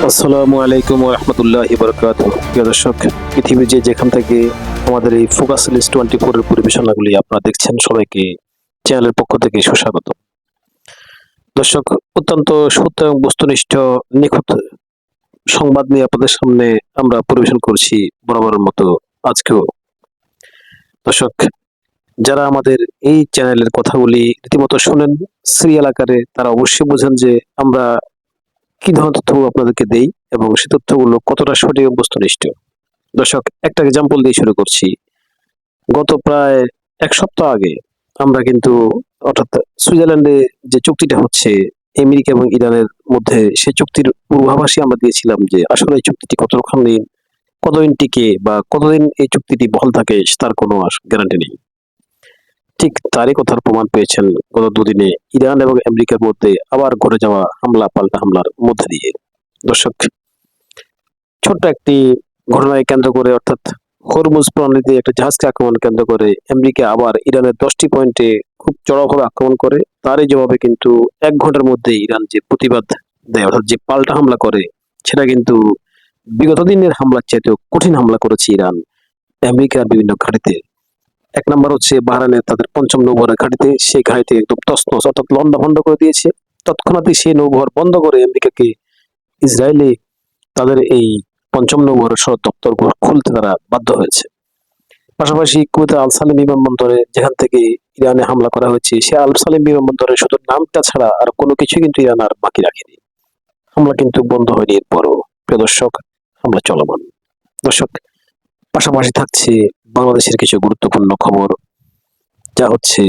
আসসালামু আলাইকুম ওয়া রাহমাতুল্লাহি ওয়া বারাকাতুহু। প্রিয় দর্শক, পৃথিবীর যেখান থেকে আমাদের এই ফোকাস লিস্ট 24 এর পরিবেশনাগুলি আপনারা দেখছেন, সবাইকে চ্যানেলের পক্ষ থেকে সুস্বাগত। দর্শক, অত্যন্ত সত্য এবং বস্তুনিষ্ঠ নিখুঁত সংবাদ নিয়ে আপনাদের সামনে আমরা পরিবেশন করছি বরাবরের মতো আজকেও। দর্শক, যারা আমাদের এই চ্যানেলের কথাগুলি রীতিমতো শোনেন সিরিয়াল আকারে, তারা অবশ্যই বোঝেন যে আমরা কি ধরনের তথ্য আপনাদেরকে দেই এবং সে তথ্যগুলো কতটা সঠিক ও বস্তুনিষ্ঠ। দর্শক, একটা এক্সাম্পল দিয়ে শুরু করছি। গত প্রায় ১ সপ্তাহ আগে আমরা কিন্তু অর্থাৎ সুইজারল্যান্ডে যে চুক্তিটা হচ্ছে আমেরিকা এবং ইরানের মধ্যে, সেই চুক্তির পূর্বাভাসই আমরা দিয়েছিলাম যে আসলে এই চুক্তিটি কতদিন টিকে বা কতদিন এই চুক্তিটি বহাল থাকে তার কোনো গ্যারান্টি নেই। ঠিক তারই কথার প্রমাণ পেয়েছেন গত দুদিনে ইরান এবং আমেরিকার মধ্যে আবার ঘটে যাওয়া পাল্টা হামলার মধ্যে দিয়ে। দর্শক, ছোট্ট একটি ঘটনাকে কেন্দ্র করে অর্থাৎ হরমুজ প্রণালীতে একটা জাহাজকে আক্রমণ কেন্দ্র করে আমেরিকা আবার ইরানের 10টি পয়েন্টে খুব চড়াওভাবে আক্রমণ করে। তারই জবাবে কিন্তু 1 ঘন্টার মধ্যে ইরান যে প্রতিবাদ দেয় অর্থাৎ যে পাল্টা হামলা করে, সেটা কিন্তু বিগত দিনের হামলার চাইতেও কঠিন হামলা করেছে ইরান আমেরিকার বিভিন্ন ঘাঁটিতে। 1 নাম্বার হচ্ছে বাহরাইনের তাদের ৫ম নৌবহরের ঘাঁটিতে, সেই ঘাঁটিতে একদম তছনছ অর্থাৎ লন্ডভন্ড করে দিয়েছে। তৎক্ষণাৎই সেই নৌবহর বন্ধ করে আমেরিকাকে ইসরায়েলে তাদের এই ৫ম নৌবহরের সদর দপ্তর খুলতে তারা বাধ্য হয়েছে। পাশাপাশি কুয়েতের আল সালেম বিমানবন্দরে, যেখান থেকে ইরানে হামলা করা হয়েছে, সে আল সালেম বিমানবন্দরে শুধু নামটা ছাড়া আর কোনো কিছু কিন্তু ইরান আর বাকি রাখেনি। হামলা কিন্তু বন্ধ হয়নি এরপরও। প্রিয় দর্শক, হামলা চলমান। দর্শক, পাশাপাশি থাকছে বাংলাদেশের কিছু গুরুত্বপূর্ণ খবর, যা হচ্ছে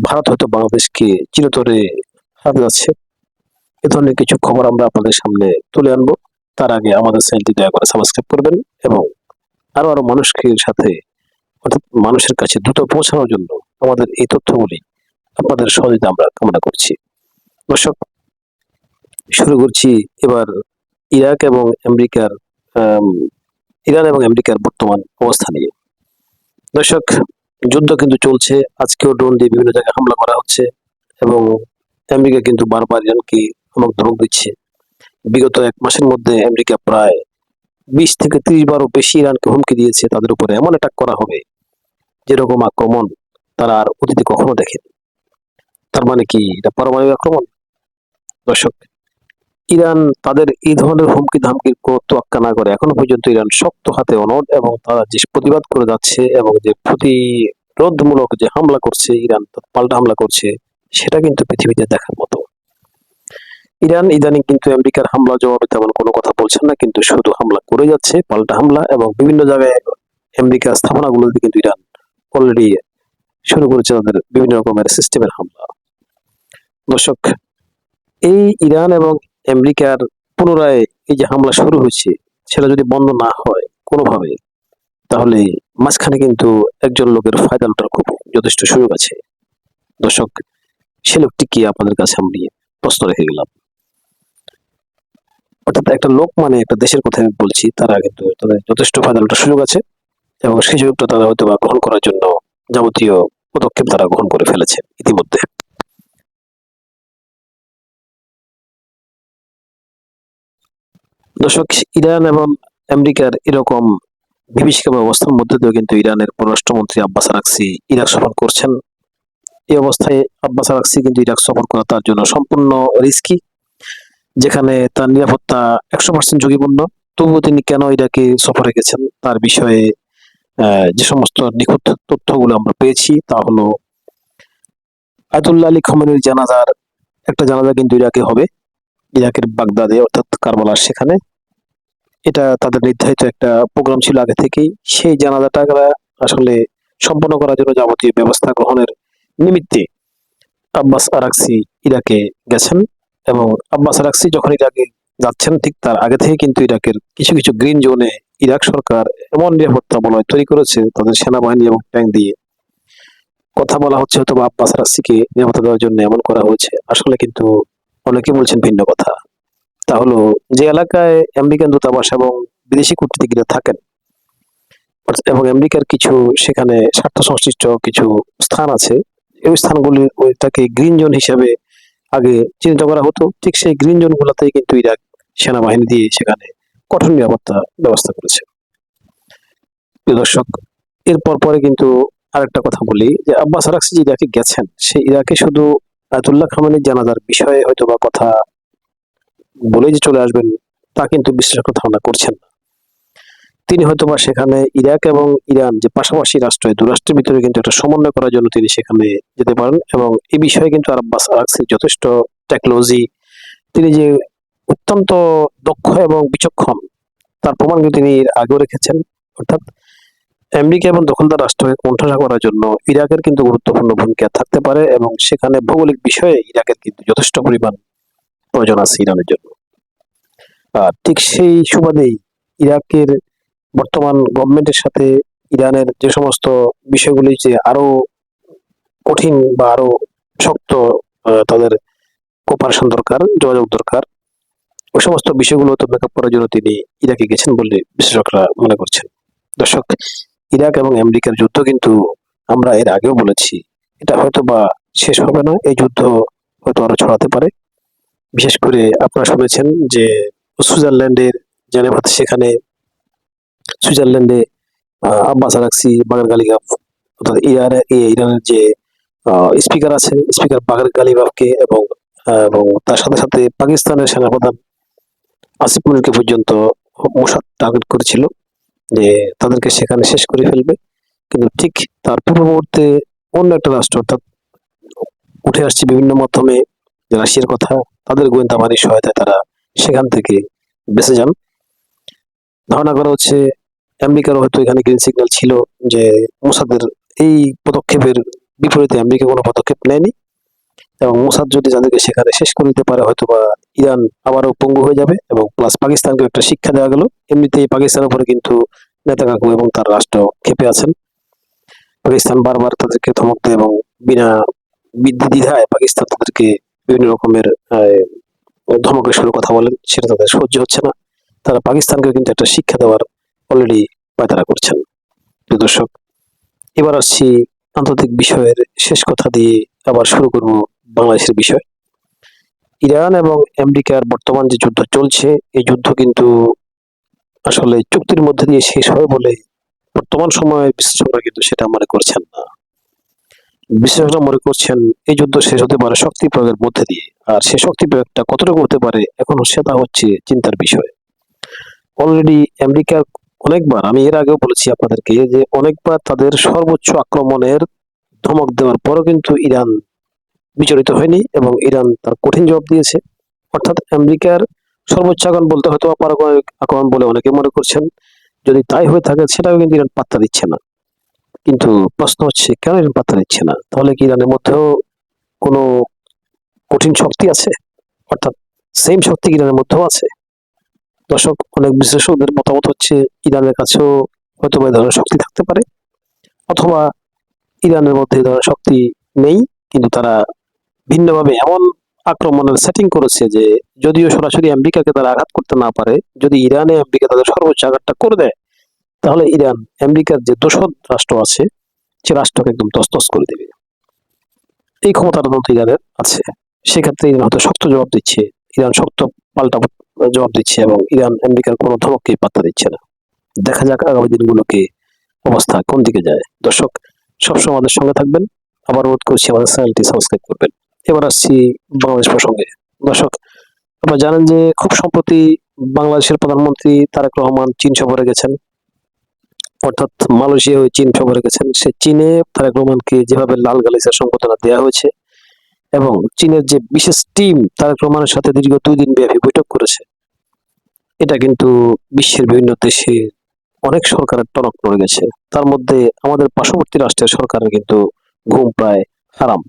ভারত হয়তো বাংলাদেশকে চিরতরে হারাতে যাচ্ছে। এ ধরনের কিছু খবর আমরা আপনাদের সামনে তুলে আনবো। তার আগে আমাদের চ্যানেলটি দয়া করে সাবস্ক্রাইব করবেন এবং আরো মানুষকে সাথে অর্থাৎ মানুষের কাছে দ্রুত পৌঁছানোর জন্য আমাদের এই তথ্যগুলি আপনাদের সহযোগিতা আমরা কামনা করছি। দর্শক, শুরু করছি এবার ইরাক এবং আমেরিকার আম, ইরান এবং আমেরিকার বর্তমান অবস্থা নিয়ে। দর্শক, যুদ্ধ কিন্তু চলছে। আজকেও ড্রোন দিয়ে বিভিন্ন জায়গায় হামলা করা হচ্ছে এবং আমেরিকা কিন্তু বারবার ইরানকে ধমক দিচ্ছে। বিগত 1 মাসের মধ্যে আমেরিকা প্রায় 20 থেকে 30 বারও বেশি ইরানকে হুমকি দিয়েছে তাদের উপরে এমন অ্যাটাক করা হবে, যেরকম আক্রমণ তারা আর অতীতে কখনো দেখেনি। তার মানে কি এটা পারমাণবিক আক্রমণ? দর্শক, ইরান তাদের এই ধরনের হুমকি ধামকির কোনো তোয়াক্কা না করে এখনো পর্যন্ত ইরান শক্ত হাতে অনড় এবং তারা যে প্রতিবাদ করে যাচ্ছে এবং যে প্রতিরোধমূলক যে হামলা করছে, ইরান পাল্টা হামলা করছে, সেটা কিন্তু পৃথিবীতে দেখার মতো। ইরান ইদানিং কিন্তু আমেরিকার হামলা জবাবে তেমন কোনো কথা বলছেন না, কিন্তু শুধু হামলা করে যাচ্ছে, পাল্টা হামলা, এবং বিভিন্ন জায়গায় আমেরিকার স্থাপনাগুলোতে কিন্তু ইরান অলরেডি শুরু করেছে তাদের বিভিন্ন রকমের সিস্টেমের হামলা। দর্শক, এই ইরান এবং আমেরিকার পুনরায় এই যে হামলা শুরু হয়েছে, সেটা যদি বন্ধ না হয় কোনোভাবে, তাহলে মাঝখানে কিন্তু একজন লোকের ফায়দা লুটার খুব যথেষ্ট সুযোগ আছে। দর্শক, সে লোকটি কি আপনাদের কাছে আমি প্রশ্ন রেখে গেলাম। অর্থাৎ একটা লোক মানে একটা দেশের কথা আমি বলছি, তারা কিন্তু তাদের যথেষ্ট ফায়দা লুটার সুযোগ আছে এবং সেই সুযোগটা তারা হয়তো বা গ্রহণ করার জন্য যাবতীয় পদক্ষেপ তারা গ্রহণ করে ফেলেছে ইতিমধ্যে। দর্শক, ইরান এবং আমেরিকার এরকম বিভীষিকাময় অবস্থার মধ্যে দিয়েও কিন্তু ইরানের পররাষ্ট্রমন্ত্রী আব্বাস আরাকচি ইরাক সফর করছেন। এই অবস্থায় আব্বাস আরাকচি কিন্তু ইরাক সফর করা তার জন্য সম্পূর্ণ রিস্কি, যেখানে তার নিরাপত্তা 100% ঝুঁকিপূর্ণ। তবুও তিনি কেন ইরাকে সফরে গেছেন তার বিষয়ে যে সমস্ত নিখুঁত তথ্যগুলো আমরা পেয়েছি, তা হলো আয়াতুল্লাহ আলী খমেনির একটা জানাজা কিন্তু ইরাকে হবে, ইরাকের বাগদাদে অর্থাৎ কারবালার সেখানে। এটা তাদের নির্ধারিত একটা প্রোগ্রাম ছিল আগে থেকেই। সেই জানাজাটা আসলে সম্পন্ন করার জন্য যাবতীয় ব্যবস্থা গ্রহণের নিমিত্তে আব্বাস আরাকচি ইরাকে গেছেন। এবং আব্বাস আরাকচি যখন ইরাকে যাচ্ছেন, ঠিক তার আগে থেকে কিন্তু ইরাকের কিছু কিছু গ্রিন জোনে ইরাক সরকার এমন নিরাপত্তা বলয় তৈরি করেছে তাদের সেনাবাহিনী এবং ট্যাঙ্ক দিয়ে। কথা বলা হচ্ছে হয়তো আব্বাস আরাকচিকে নিরাপত্তা দেওয়ার জন্য এমন করা হয়েছে, আসলে কিন্তু অনেকে বলছেন ভিন্ন কথা। তা হলো, যে এলাকায় আমেরিকান দূতাবাস এবং বিদেশি কূটনীতিকরা থাকেন এবং আমেরিকার কিছু সেখানে স্বার্থ সংশ্লিষ্ট কিছু স্থান আছে, এই স্থানগুলি ওইটাকে গ্রিন জোন হিসেবে আগে চিহ্নিত করা হতো। ঠিক সেই গ্রিন জোন গুলাতেই কিন্তু ইরাক সেনাবাহিনী দিয়ে সেখানে কঠোর নিরাপত্তা ব্যবস্থা করেছে। প্রিয় দর্শক, এরপর পরে কিন্তু আরেকটা কথা বলি যে আব্বাস আরাকচি যে ইরাকে গেছেন, সে ইরাকে শুধু আয়াতুল্লাহ খামেনির জানাজার বিষয়ে হয়তো বা কথা বলেই যে চলে আসবেন তা কিন্তু বিশ্লেষকরা ধারণা করছেন না। তিনি হয়তোবা সেখানে ইরাক এবং ইরান যে পাশাপাশি রাষ্ট্র, এই দু রাষ্ট্রের ভিতরে কিন্তু একটা সমন্বয় করার জন্য তিনি সেখানে যেতে পারেন, এবং এই বিষয়ে কিন্তু আব্বাস আরাকচির যথেষ্ট টেকনোলজি, তিনি যে অত্যন্ত দক্ষ এবং বিচক্ষণ তার প্রমাণ কিন্তু তিনি এর আগেও রেখেছেন। অর্থাৎ আমেরিকা এবং দখলদার রাষ্ট্রকে কোণঠাসা করার জন্য ইরাকের কিন্তু গুরুত্বপূর্ণ ভূমিকা থাকতে পারে, এবং সেখানে ভৌগোলিক বিষয়ে ইরাকের কিন্তু যথেষ্ট পরিমাণ প্রয়োজন আছে ইরানের জন্য। আর ঠিক সেই সুবাদেই ইরাকের বর্তমান গভর্নমেন্টের সাথে ইরানের যে সমস্ত বিষয়গুলি যে আরো কঠিন বা আরো শক্ত, তাদের কোপারেশন দরকার, যোগাযোগ দরকার, ওই সমস্ত বিষয়গুলো তো মেকআপ করার জন্য তিনি ইরাকে গেছেন বলে বিশেষজ্ঞরা মনে করছেন। দর্শক, ইরাক এবং আমেরিকার যুদ্ধ কিন্তু আমরা এর আগেও বলেছি, এটা হয়তো বা শেষ হবে না, এই যুদ্ধ হয়তো আরো ছড়াতে পারে। বিশেষ করে আপনারা শুনেছেন যে সুইজারল্যান্ডের জেনেভাতে, সেখানে সুইজারল্যান্ডে আব্বাস আরাকচি, বাগের গালিবাফ, অর্থাৎ ইরানের যে স্পিকার আছে, স্পিকার বাগের গালিবাফকে এবং তার সাথে সাথে পাকিস্তানের সেনাপ্রধান আসিফ মনিরকে পর্যন্ত মোসাদ টার্গেট করেছিল যে তাদেরকে সেখানে শেষ করে ফেলবে। কিন্তু ঠিক তার পূর্ব মুহূর্তে অন্য একটা রাষ্ট্র, অর্থাৎ উঠে আসছে বিভিন্ন মাধ্যমে যে রাশিয়ার কথা, তাদের গোয়েন্দা বাহিনীর সহায়তায় তারা সেখান থেকে বেঁচে যান। ধারণা করা হচ্ছে আমেরিকারও হয়তো এখানে গ্রিন সিগন্যাল ছিল যে মোসাদের এই পদক্ষেপের বিপরীতে আমেরিকা কোনো পদক্ষেপ নেয়নি, এবং মোসাদ যদি যাদেরকে সেখানে শেষ করে দিতে পারে, হয়তো বা ইরান আবারও পঙ্গু হয়ে যাবে, এবং প্লাস পাকিস্তানকে একটা শিক্ষা দেওয়া গেল। এমনিতেই পাকিস্তানের উপরে কিন্তু নেতাকাকু এবং তার রাষ্ট্র ক্ষেপে আছেন। পাকিস্তান বারবার তাদেরকে ধমক দেয়, এবং বিনা দ্বিধায় পাকিস্তান তাদেরকে বিভিন্ন রকমের ধমকের সুরে কথা বলেন, সেটা তাদের সহ্য হচ্ছে না। তারা পাকিস্তানকে কিন্তু একটা শিক্ষা দেওয়ার অলরেডি পায়তারা করছেন। প্রিয় দর্শক, এবার আসছি আন্তর্জাতিক বিষয়ের শেষ কথা দিয়ে আবার শুরু করব বাংলাদেশের বিষয়। ইরান এবং আমেরিকার বর্তমান যে যুদ্ধ চলছে, এই যুদ্ধ কিন্তু আসলে চুক্তির মধ্যে দিয়ে শেষ হয় বলে বর্তমান সময়ে বিশ্লেষকরা কিন্তু সেটা মনে করছেন না। বিশ্লেষকরা মনে করছেন এই যুদ্ধ শেষ হতে পারে শক্তি প্রয়োগের মধ্যে দিয়ে, আর সে শক্তি প্রয়োগটা কতটুকু হতে পারে এখনো সেটা হচ্ছে চিন্তার বিষয়। অলরেডি আমেরিকার অনেকবার, আমি এর আগেও বলেছি আপনাদেরকে যে অনেকবার তাদের সর্বোচ্চ আক্রমণের ধমক দেওয়ার পরও কিন্তু ইরান বিচলিত হয়নি, এবং ইরান তার কঠিন জবাব দিয়েছে। অর্থাৎ আমেরিকার সর্বোচ্চ আক্রমণ বলতে হয়তো পারমাণবিক আক্রমণ বলে অনেকে মনে করছেন, যদি তাই হয়ে থাকে সেটাও কিন্তু ইরান পাত্তা দিচ্ছে না। কিন্তু প্রশ্ন হচ্ছে কেন ইরান পাত্তা দিচ্ছে না? তাহলে কি ইরানের মধ্যেও কোনো কঠিন শক্তি আছে? অর্থাৎ সেম শক্তি কি ইরানের মধ্যেও আছে? দর্শক, অনেক বিশ্লেষকদের মতামত হচ্ছে ইরানের কাছেও হয়তো এই ধরনের শক্তি থাকতে পারে, অথবা ইরানের মধ্যে এই ধরনের শক্তি নেই, কিন্তু তারা ভিন্নভাবে এমন আক্রমণের সেটিং করেছে যে যদিও সরাসরি আমেরিকাকে তারা আঘাত করতে না পারে, যদি ইরানে আমেরিকা তাদের সর্বোচ্চ আঘাতটা করে দেয়, তাহলে ইরান আমেরিকার যে দোসর রাষ্ট্র আছে সে রাষ্ট্রকে একদম তছনছ করে দেবে। এই ক্ষমতাটা তো ইরানের আছে। সেক্ষেত্রে ইরান হয়তো শক্ত জবাব দিচ্ছে, ইরান শক্ত পাল্টা জবাব দিচ্ছে, এবং ইরান আমেরিকার কোনো ধমককেই পাত্তা দিচ্ছে না। দেখা যাক আগামী দিনগুলোকে অবস্থা কোন দিকে যায়। দর্শক, সবসময় আমাদের সঙ্গে থাকবেন, আবার অনুরোধ করছি আমাদের চ্যানেলটি সাবস্ক্রাইব করবেন। এবার আসছি বাংলাদেশ প্রসঙ্গে। দর্শক, আপনারা জানেন যে খুব সম্প্রতি বাংলাদেশের প্রধানমন্ত্রী তারেক রহমান চীন সফরে গেছেন, অর্থাৎ মালয়েশিয়া হয়ে চীন সফরে গেছেন। সে চীনে তারেক রহমানকে যেভাবে লাল গালিচার সম্বোধনা দেওয়া হয়েছে, এবং চীনের যে বিশেষ টিম তারেক রহমানের সাথে দীর্ঘ 2 দিন ব্যাপী বৈঠক করেছে, এটা কিন্তু বিশ্বের বিভিন্ন দেশে অনেক সরকারের টনক নড়ে গেছে। তার মধ্যে আমাদের পার্শ্ববর্তী রাষ্ট্রের সরকারের কিন্তু ঘুম প্রায় হারাম।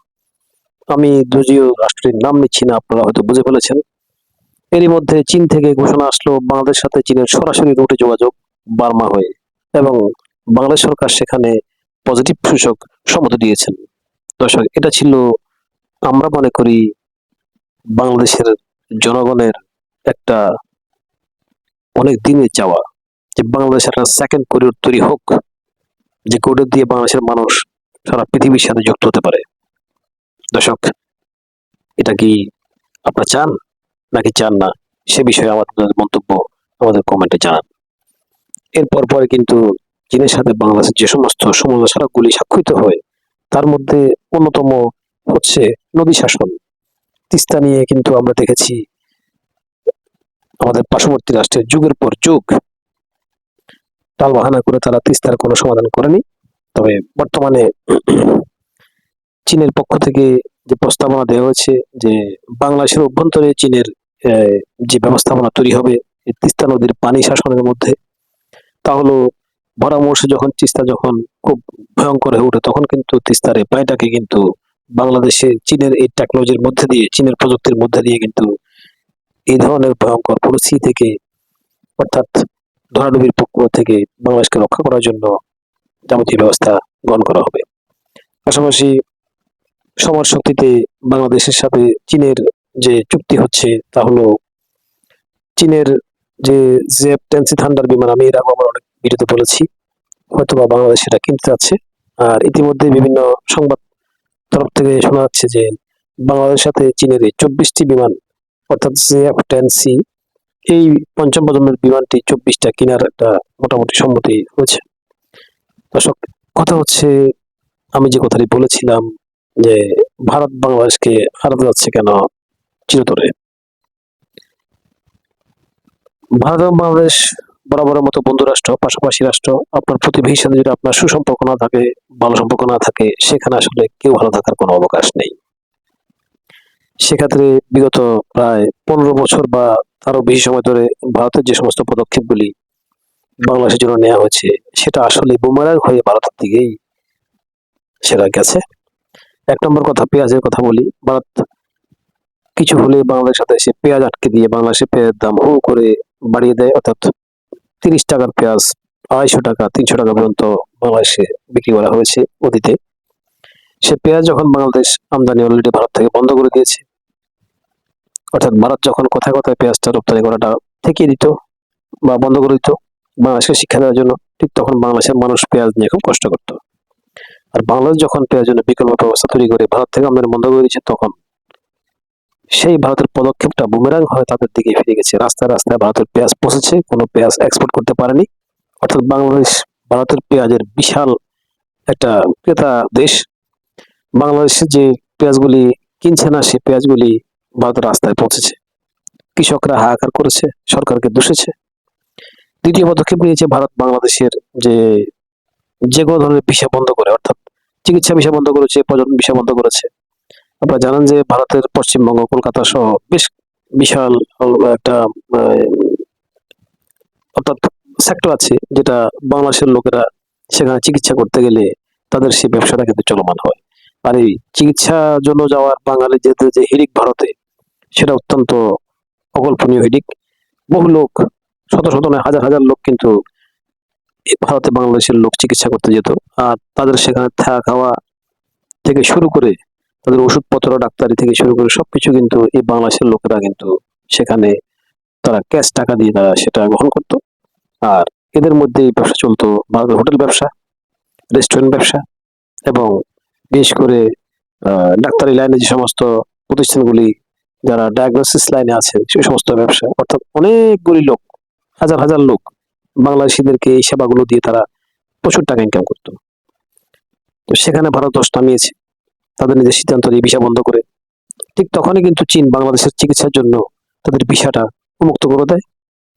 আমি যদিও রাষ্ট্রের নাম নিচ্ছি না, আপনারা হয়তো বুঝে ফেলেছেন। এরই মধ্যে চীন থেকে ঘোষণা আসলো বাংলাদেশের সাথে চীনের সরাসরি রুটে যোগাযোগ বার্মা হয়ে, এবং বাংলাদেশ সরকার সেখানে পজিটিভ সূচক সম্মতি দিয়েছেন। দর্শক, এটা ছিল আমরা মনে করি বাংলাদেশের জনগণের একটা অনেক দিনের চাওয়া, যে বাংলাদেশের একটা সেকেন্ড করিডোর তৈরি হোক, যে করিডোর দিয়ে বাংলাদেশের মানুষ সারা পৃথিবীর সাথে যুক্ত হতে পারে। দর্শক, এটা কি আপনারা চান নাকি চান না, সে বিষয়ে আমাদের মন্তব্য আমাদের কমেন্টে জানান। এরপর পরে কিন্তু চীনের সাথে বাংলাদেশের যে সমস্ত সমুদ্র সড়কগুলি স্বাক্ষরিত হয় তার মধ্যে অন্যতম হচ্ছে নদী শাসন। তিস্তা নিয়ে কিন্তু আমরা দেখেছি আমাদের পার্শ্ববর্তী রাষ্ট্রের যুগের পর যুগ টালবাহানা করে তারা তিস্তার কোনো সমাধান করেনি। তবে বর্তমানে চীনের পক্ষ থেকে যে প্রস্তাবনা দেওয়া হয়েছে যে বাংলাদেশের অভ্যন্তরে চীনের যে ব্যবস্থাপনা তৈরি হবে এই তিস্তা নদীর পানি শাসনের মধ্যে, তা হলো ভরা মৌসুমে যখন তিস্তা যখন খুব ভয়ঙ্কর হয়ে ওঠে তখন কিন্তু তিস্তার এই পানিটাকে কিন্তু বাংলাদেশে চীনের এই টেকনোলজির মধ্যে দিয়ে, চীনের প্রযুক্তির মধ্যে দিয়ে কিন্তু এই ধরনের ভয়ঙ্কর পরিস্থিতি থেকে, অর্থাৎ ধরাডুবির পক্ষ থেকে বাংলাদেশকে রক্ষা করার জন্য যাবতীয় ব্যবস্থা গ্রহণ করা হবে। পাশাপাশি সমর শক্তিতে বাংলাদেশের সাথে চীনের যে চুক্তি হচ্ছে তা হলো চীনের যে জেফ-10C থান্ডার বিমান, আমি এর আগে আমার অনেক ভিডিওতে বলেছি, হয়তোবা বাংলাদেশ সেটা কিনতে যাচ্ছে। আর ইতিমধ্যে বিভিন্ন সংবাদ তরফ থেকে শোনা যাচ্ছে যে বাংলাদেশের সাথে চীনের এই 24টি বিমান, অর্থাৎ জেফ-10C, এই পঞ্চম প্রজন্মের বিমানটি 24টা কেনার একটা মোটামুটি সম্মতি হয়েছে। দর্শক, কথা হচ্ছে আমি যে কথাটি বলেছিলাম যে ভারত বাংলাদেশকে হারাতে যাচ্ছে কেন চিরতরে। ভারত এবং বাংলাদেশ বরাবরের মতো বন্ধু রাষ্ট্র, পাশাপাশি রাষ্ট্র। আপনার প্রতিবেশীর সাথে যদি আপনার সুসম্পর্ক না থাকে, ভালো সম্পর্ক না থাকে, সেখানে আসলে কেউ ভালো থাকার কোনো অবকাশ নেই। সেক্ষেত্রে বিগত প্রায় 15 বছর বা তারও বেশি সময় ধরে ভারতের যে সমস্ত পদক্ষেপগুলি বাংলাদেশের জন্য নেওয়া হয়েছে সেটা আসলে বুমেরাং হয়ে ভারতের দিকেই সেটা গেছে। এক নম্বর কথা, পেঁয়াজের কথা বলি। ভারত কিছু হলে বাংলাদেশের সাথে এসে পেঁয়াজ আটকে দিয়ে বাংলাদেশের পেঁয়াজের দাম হু করে বাড়িয়ে দেয়, অর্থাৎ 30 টাকার পেঁয়াজ 250 টাকা 300 টাকা পর্যন্ত বাংলাদেশে বিক্রি করা হয়েছে অতীতে। সে পেঁয়াজ যখন বাংলাদেশ আমদানি অলরেডি ভারত থেকে বন্ধ করে দিয়েছে, অর্থাৎ ভারত যখন কথায় কথায় পেঁয়াজটা রপ্তানি করাটা থেকে দিত বা বন্ধ করে দিত বাংলাদেশকে শিক্ষা দেওয়ার জন্য, ঠিক তখন বাংলাদেশের মানুষ পেঁয়াজ নিয়ে খুব কষ্ট করতো। আর বাংলাদেশ যখন পেঁয়াজের জন্য বিকল্প ব্যবস্থা তৈরি করে ভারত থেকে আমদানি বন্ধ করে দিয়েছে, তখন সেই ভারতের পদক্ষেপটা বুমেরাং হয়ে তাদের দিকে ফিরে গেছে। রাস্তায় রাস্তায় ভারতের পেঁয়াজ পৌঁছেছে, কোনো পেঁয়াজ এক্সপোর্ট করতে পারেনি। অর্থাৎ বাংলাদেশ ভারতের পেঁয়াজের বিশাল একটা ক্রেতা দেশ। বাংলাদেশের যে পেঁয়াজগুলি কিনছে না, সেই পেঁয়াজগুলি ভারতের রাস্তায় পৌঁছেছে। কৃষকরা হাহাকার করেছে, সরকারকে দোষেছে। দ্বিতীয় পদক্ষেপ নিয়েছে ভারত বাংলাদেশের যে কোনো ধরনের ভিসা বন্ধ করে, অর্থাৎ চিকিৎসা ভিসা বন্ধ করেছে, পর্যটন ভিসা বন্ধ করেছে। আপনারা জানেন যে ভারতের পশ্চিমবঙ্গ, কলকাতা সহ বেশ বিশাল একটা অর্থাৎ সেক্টর আছে যেটা বাংলাদেশের লোকেরা সেখানে চিকিৎসা করতে গেলে তাদের সেই ব্যবসাটা কিন্তু চলমান হয়। আর এই চিকিৎসার জন্য যাওয়ার বাঙালি যে হিড়িক ভারতে, সেটা অত্যন্ত অকল্পনীয় হিড়িক। বহু লোক, শত শত নয় হাজার হাজার লোক কিন্তু ভারতে বাংলাদেশের লোক চিকিৎসা করতে যেত। আর তাদের সেখানে থাকা খাওয়া থেকে শুরু করে তাদের ওষুধপত্র, ডাক্তারি থেকে শুরু করে সবকিছু কিন্তু এই বাংলাদেশের লোকেরা কিন্তু সেখানে তারা ক্যাশ টাকা দিয়ে তারা সেটা গ্রহণ করতো। আর এদের মধ্যে এই ব্যবসা চলতো ভারতের হোটেল ব্যবসা, রেস্টুরেন্ট ব্যবসা এবং বিশেষ করে ডাক্তারি লাইনে যে সমস্ত প্রতিষ্ঠানগুলি, যারা ডায়াগনোসিস লাইনে আছে সেই সমস্ত ব্যবসা। অর্থাৎ অনেকগুলি লোক, হাজার হাজার লোক বাংলাদেশিদেরকে এই সেবাগুলো দিয়ে তারা প্রচুর টাকা ইনকাম করতো। তো সেখানে ভারত দোষ নামিয়েছে তাদের নিজের সিদ্ধান্ত দিয়ে ভিসা বন্ধ করে। ঠিক তখনই কিন্তু চীন বাংলাদেশের চিকিৎসার জন্য তাদের ভিসাটা উন্মুক্ত করে দেয়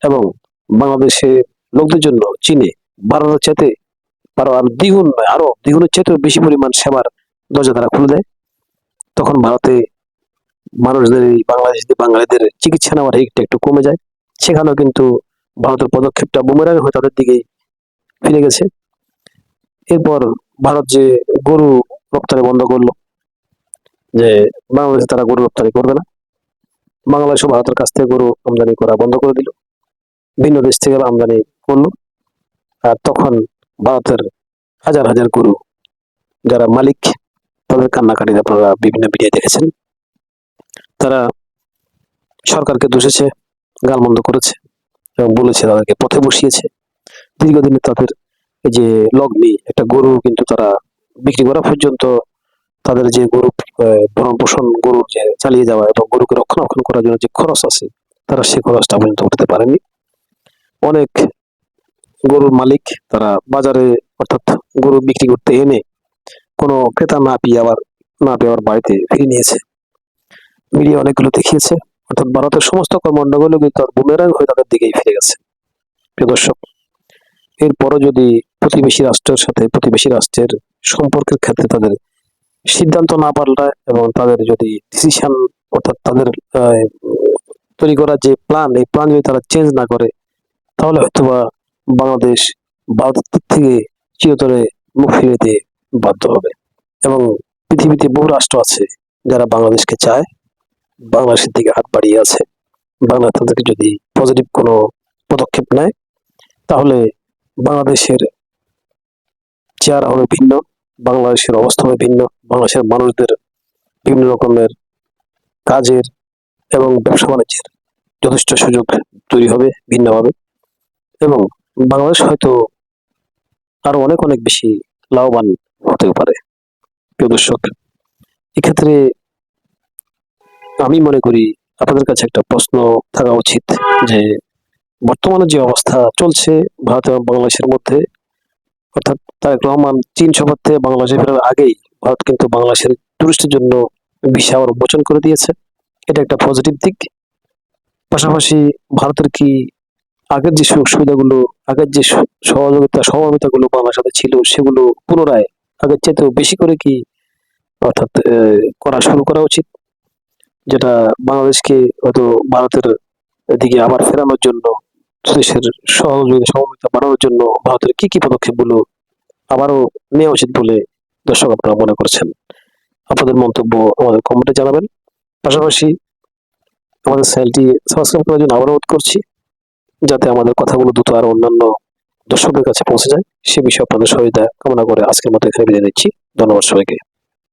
এবং বাংলাদেশের লোকদের জন্য চীনে ভারতের চাইতে আর দ্বিগুণ নয়, আরো দ্বিগুণের চাইতেও বেশি পরিমাণ সেবার দরজা তারা খুলে দেয়। তখন ভারতে মানুষদের, বাঙালিদের চিকিৎসা নেওয়ার হিকটা একটু কমে যায়। সেখানেও কিন্তু ভারতের পদক্ষেপটা বুমেরাং হয়ে তাদের দিকে ফিরে গেছে। এরপর ভারত যে গরু রপ্তানি বন্ধ করলো, যে বাংলাদেশে তারা গরু রপ্তানি করবে না, বাংলাদেশও ভারতের কাছ থেকে গরু আমদানি করা বন্ধ করে দিল, ভিন্ন দেশ থেকে আমদানি করলো। আর তখন ভারতের হাজার হাজার গরু যারা মালিক, তাদের কান্নাকাটি আপনারা বিভিন্ন ভিডিও দেখেছেন। তারা সরকারকে দোষেছে, গালমন্দ করেছে এবং বলেছে তাদেরকে পথে বসিয়েছে। দীর্ঘদিনে তাদের এই যে লগ্নি একটা গরু কিন্তু তারা বিক্রি করা পর্যন্ত তাদের যে গরু ভরণ পোষণ, গরু যে চালিয়ে যাওয়া এবং গরুকে রক্ষণাবেক্ষণ করার জন্য যে খরচ আছে তারা সে খরচটা পর্যন্ত উঠতে পারেনি। অনেক গরুর মালিক তারা বাজারে অর্থাৎ গরু বিক্রি করতে এনে কোনো ক্রেতা না পেয়ে আবার বাড়িতে ফিরিয়ে নিয়েছে। মিডিয়া অনেকগুলো দেখিয়েছে, অর্থাৎ ভারতের সমস্ত কর্মকাণ্ডগুলো কিন্তু তার বুমেরাং হয়ে তাদের দিকেই ফিরে গেছে। প্রিয় দর্শক, এরপরও যদি প্রতিবেশী রাষ্ট্রের সম্পর্কের ক্ষেত্রে তাদের সিদ্ধান্ত না পাল্টায় এবং তাদের যদি ডিসিশন অর্থাৎ তাদের তৈরি করা যে প্ল্যান, এই প্ল্যান যদি তারা চেঞ্জ না করে, তাহলে হয়তোবা বাংলাদেশ ভারতের থেকে চিরতরে মুখ ফিরে দিয়ে বাধ্য হবে। এবং পৃথিবীতে বহু রাষ্ট্র আছে যারা বাংলাদেশকে চায়, বাংলাদেশের দিকে হাত বাড়িয়ে আছে। বাংলাদেশ তাদেরকে যদি পজিটিভ কোনো পদক্ষেপ নেয়, তাহলে বাংলাদেশের চেহারা হবে ভিন্ন, বাংলাদেশের অবস্থা হবে ভিন্ন, বাংলাদেশের মানুষদের বিভিন্ন রকমের কাজের এবং ব্যবসা বাণিজ্যের যথেষ্ট সুযোগ তৈরি হবে ভিন্নভাবে, এবং বাংলাদেশ হয়তো আরো অনেক অনেক বেশি লাভবান হতে পারে। প্রিয় দর্শক, এক্ষেত্রে আমি মনে করি আপনাদের কাছে একটা প্রশ্ন থাকা উচিত যে বর্তমানে যে অবস্থা চলছে ভারত এবং বাংলাদেশের মধ্যে, অর্থাৎ তারেক রহমান চীন সফর থেকে বাংলাদেশে ফেরার আগেই ভারত কিন্তু বাংলাদেশের টুরিস্টের জন্য ভিসা আবার উন্মোচন করে দিয়েছে। এটা একটা পজিটিভ দিক। পাশাপাশি ভারতের কি আগের যে সুযোগ সুবিধাগুলো, আগের যে সহযোগিতাগুলো বাংলার সাথে ছিল, সেগুলো পুনরায় আগের চাইতেও বেশি করে কি অর্থাৎ করা শুরু করা উচিত, যেটা বাংলাদেশকে হয়তো ভারতের দিকে আবার ফেরানোর জন্য, দেশের সহযোগিতা বাড়ানোর জন্য ভারতের কি কি পদক্ষেপগুলো আবারও নেওয়া উচিত বলে দর্শক আপনারা মনে করছেন? আপনাদের মন্তব্য আমাদের কমেন্টে জানাবেন। পাশাপাশি আমাদের চ্যানেলটি সাবস্ক্রাইব করার জন্য আবারও অনুরোধ করছি, যাতে আমাদের কথাগুলো দ্রুত আরো অন্যান্য দর্শকদের কাছে পৌঁছে যায়। সে বিষয়ে আপনাদের সহায়তা কামনা করে আজকের মতো এখানে বিদায় নিচ্ছি। ধন্যবাদ সবাইকে।